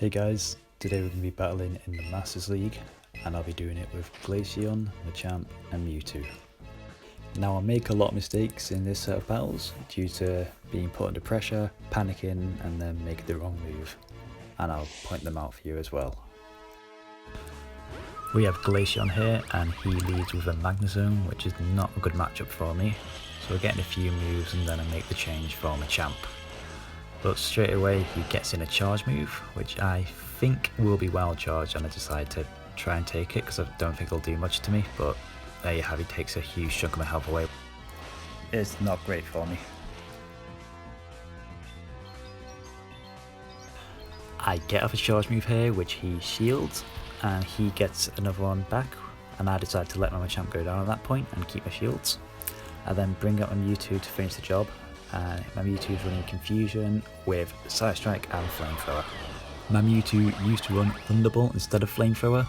Hey guys, today we're going to be battling in the Masters League and I'll be doing it with Glaceon, Machamp and Mewtwo. Now I make a lot of mistakes in this set of battles due to being put under pressure, panicking and then making the wrong move, and I'll point them out for you as well. We have Glaceon here and he leads with a Magnezone, which is not a good matchup for me, so we're getting a few moves and then I make the change for Machamp. But straight away he gets in a charge move, which I think will be wild charge, and I decide to try and take it because I don't think it'll do much to me, but there you have, he takes a huge chunk of my health away. It's not great for me. I get off a charge move here which he shields and he gets another one back, and I decide to let my Machamp go down at that point and keep my shields. I then bring up my Mewtwo to finish the job. My Mewtwo is running Confusion with Psystirke and Flamethrower. My Mewtwo used to run Thunderbolt instead of Flamethrower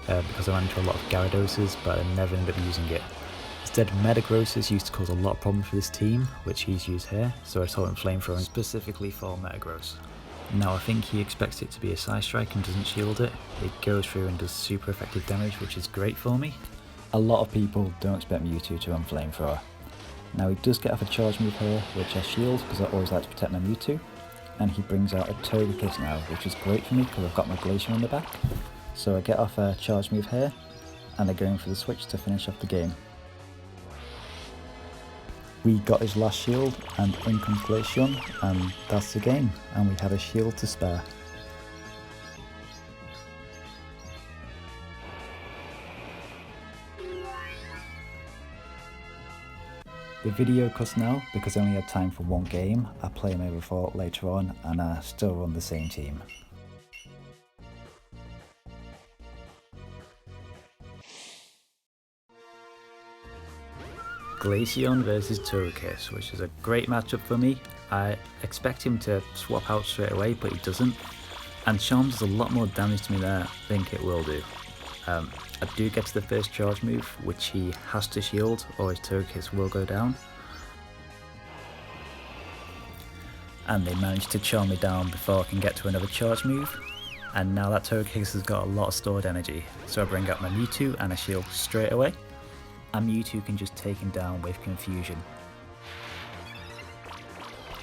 because I ran into a lot of Gyarados, but I never ended up using it. Instead, Metagross used to cause a lot of problems for this team, which he's used here, so I taught him Flamethrower specifically for Metagross. Now I think he expects it to be a Psystirke and doesn't shield it. It goes through and does super effective damage, which is great for me. A lot of people don't expect Mewtwo to run Flamethrower. Now he does get off a charge move here, which I shield because I always like to protect my Mewtwo, and he brings out a Togekiss now, which is great for me because I've got my Glaceon on the back. So I get off a charge move here, and I go in for the switch to finish off the game. We got his last shield, and in comes Glaceon, and that's the game, and we have a shield to spare. The video cuts now because I only had time for one game. I play maybe 4 later on and I still run the same team. Glaceon versus Togekiss, which is a great matchup for me. I expect him to swap out straight away, but he doesn't. And Charms does a lot more damage to me than I think it will do. I do get to the first charge move, which he has to shield or his Togekiss will go down. And they manage to charm me down before I can get to another charge move. And now that Togekiss has got a lot of stored energy, so I bring up my Mewtwo and I shield straight away. And Mewtwo can just take him down with Confusion.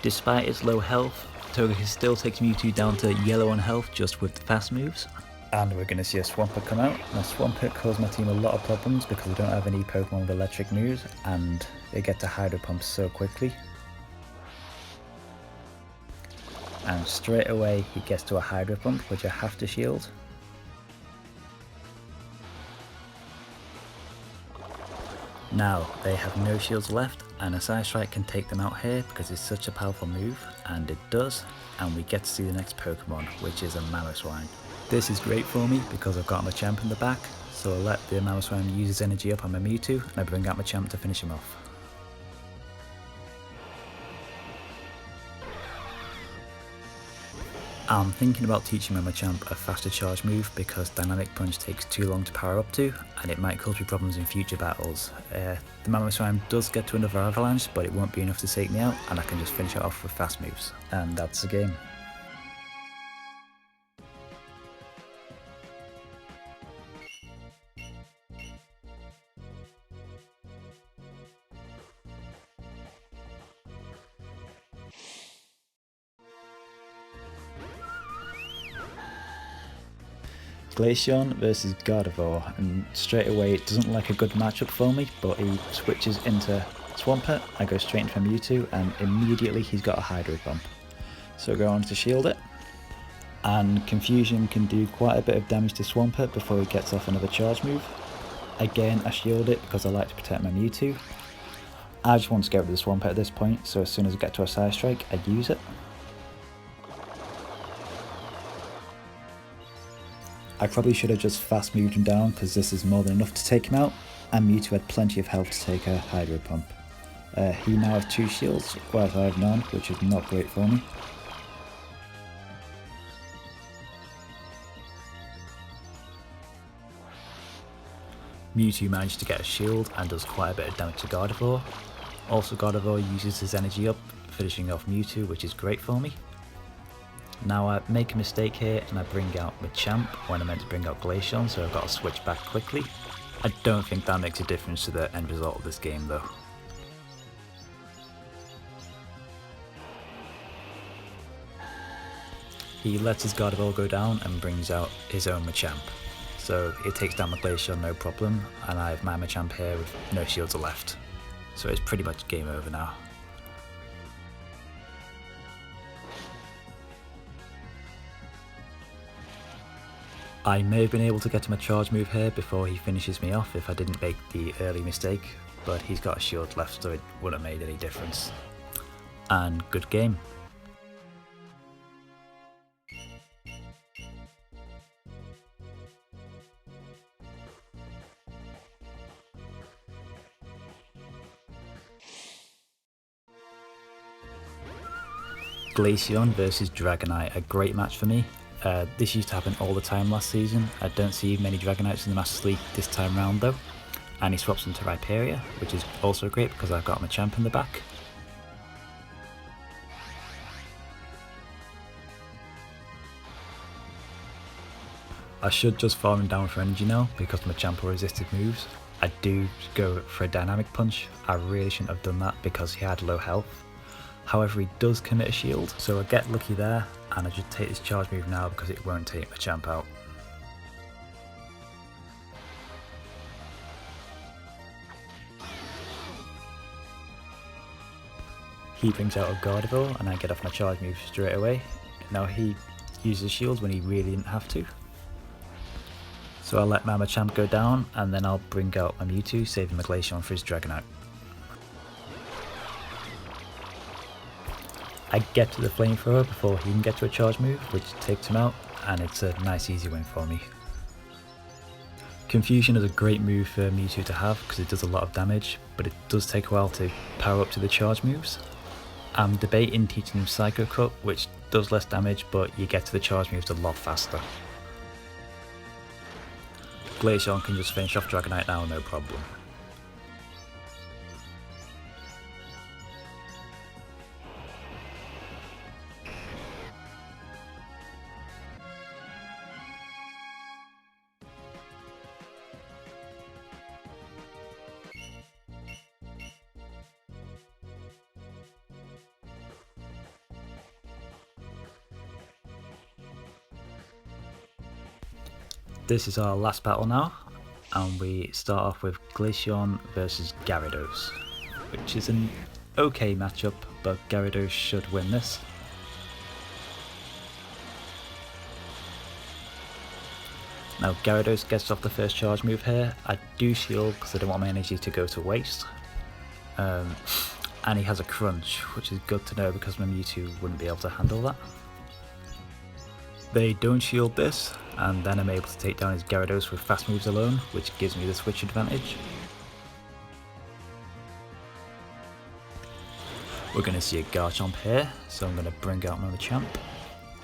Despite its low health, Togekiss still takes Mewtwo down to yellow on health just with the fast moves. And we're going to see a Swampert come out. Now Swampert caused my team a lot of problems because I don't have any Pokemon with electric moves and they get to Hydro Pump so quickly. And straight away he gets to a Hydro Pump, which I have to shield. Now they have no shields left, and a Psystrike can take them out here because it's such a powerful move, and it does, and we get to see the next Pokemon, which is a Mamoswine. This is great for me because I've got my Machamp in the back, so I let the Mamoswine use his energy up on my Mewtwo and I bring out my Machamp to finish him off. I'm thinking about teaching my Machamp a faster charge move because Dynamic Punch takes too long to power up to, and it might cause me problems in future battles. The Mamoswine does get to another Avalanche, but it won't be enough to take me out, and I can just finish it off with fast moves. And that's the game. Glaceon versus Gardevoir, and straight away it doesn't like a good matchup for me, but he switches into Swampert. I go straight into Mewtwo and immediately he's got a Hydro Pump. So I go on to shield it, and Confusion can do quite a bit of damage to Swampert before he gets off another charge move. Again I shield it because I like to protect my Mewtwo. I just want to get rid of the Swampert at this point, so as soon as I get to a Psystrike I use it. I probably should have just fast moved him down because this is more than enough to take him out, and Mewtwo had plenty of health to take a Hydro Pump. He now has 2 shields, whereas I have none, which is not great for me. Mewtwo managed to get a shield and does quite a bit of damage to Gardevoir. Also Gardevoir uses his energy up, finishing off Mewtwo, which is great for me. Now I make a mistake here and I bring out Machamp when I meant to bring out Glaceon, so I've got to switch back quickly. I don't think that makes a difference to the end result of this game though. He lets his Gardevoir go down and brings out his own Machamp. So it takes down my Glaceon no problem, and I have my Machamp here with no shields left. So it's pretty much game over now. I may have been able to get to my charge move here before he finishes me off if I didn't make the early mistake, but he's got a shield left so it wouldn't have made any difference. And good game. Glaceon versus Dragonite, a great match for me. This used to happen all the time last season. I don't see many Dragonites in the Masters League this time round though. And he swaps into Rhyperior, which is also great because I've got Machamp in the back. I should just farm him down for energy now because Machamp resisted moves. I do go for a Dynamic Punch. I really shouldn't have done that because he had low health. However, he does commit a shield, so I get lucky there, and I should take this charge move now because it won't take Machamp out. He brings out a Gardevoir, and I get off my charge move straight away. Now he uses shields when he really didn't have to. So I'll let my Machamp go down, and then I'll bring out my Mewtwo, saving my Glaceon for his Dragonite. I get to the Flamethrower before he can get to a charge move, which takes him out, and it's a nice easy win for me. Confusion is a great move for Mewtwo to have because it does a lot of damage, but it does take a while to power up to the charge moves. I'm debating teaching him Psycho Cut, which does less damage, but you get to the charge moves a lot faster. Glaceon can just finish off Dragonite now, no problem. This is our last battle now, and we start off with Glaceon versus Gyarados, which is an okay matchup, but Gyarados should win this. Now Gyarados gets off the first charge move here. I do shield because I don't want my energy to go to waste. And he has a crunch, which is good to know because my Mewtwo wouldn't be able to handle that. They don't shield this, and then I'm able to take down his Gyarados with fast moves alone, which gives me the switch advantage. We're going to see a Garchomp here, so I'm going to bring out my Machamp,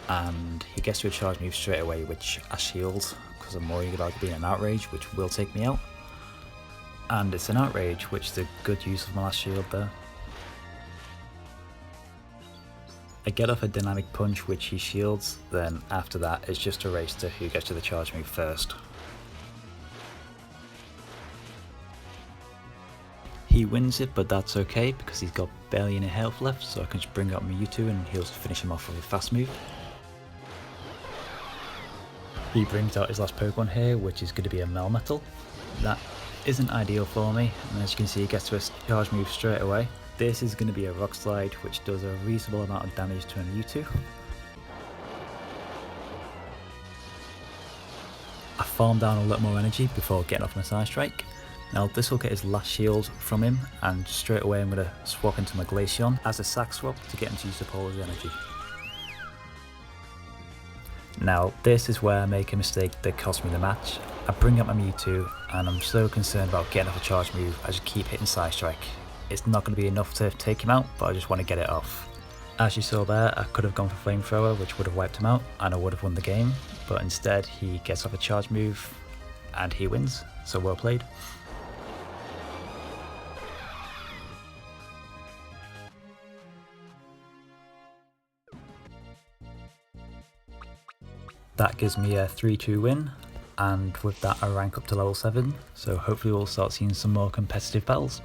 and he gets to a charge move straight away, which I shield because I'm worried about being an Outrage, which will take me out. And it's an Outrage, which is a good use of my last shield there. I get off a Dynamic Punch which he shields, then after that it's just a race to who gets to the charge move first. He wins it, but that's okay because he's got barely any health left, so I can just bring out Mewtwo and he'll finish him off with a fast move. He brings out his last Pokemon here, which is going to be a Melmetal. That isn't ideal for me, and as you can see he gets to a charge move straight away. This is going to be a Rock Slide, which does a reasonable amount of damage to a Mewtwo. I farm down a lot more energy before getting off my Psystirke. Now this will get his last shield from him, and straight away I'm going to swap into my Glaceon as a sack swap to get him to use up all his energy. Now this is where I make a mistake that cost me the match. I bring up my Mewtwo and I'm so concerned about getting off a charge move, I just keep hitting Psystirke. It's not going to be enough to take him out, but I just want to get it off. As you saw there, I could have gone for Flamethrower, which would have wiped him out, and I would have won the game, but instead he gets off a charge move, and he wins, so well played. That gives me a 3-2 win, and with that I rank up to level 7, so hopefully we'll start seeing some more competitive battles.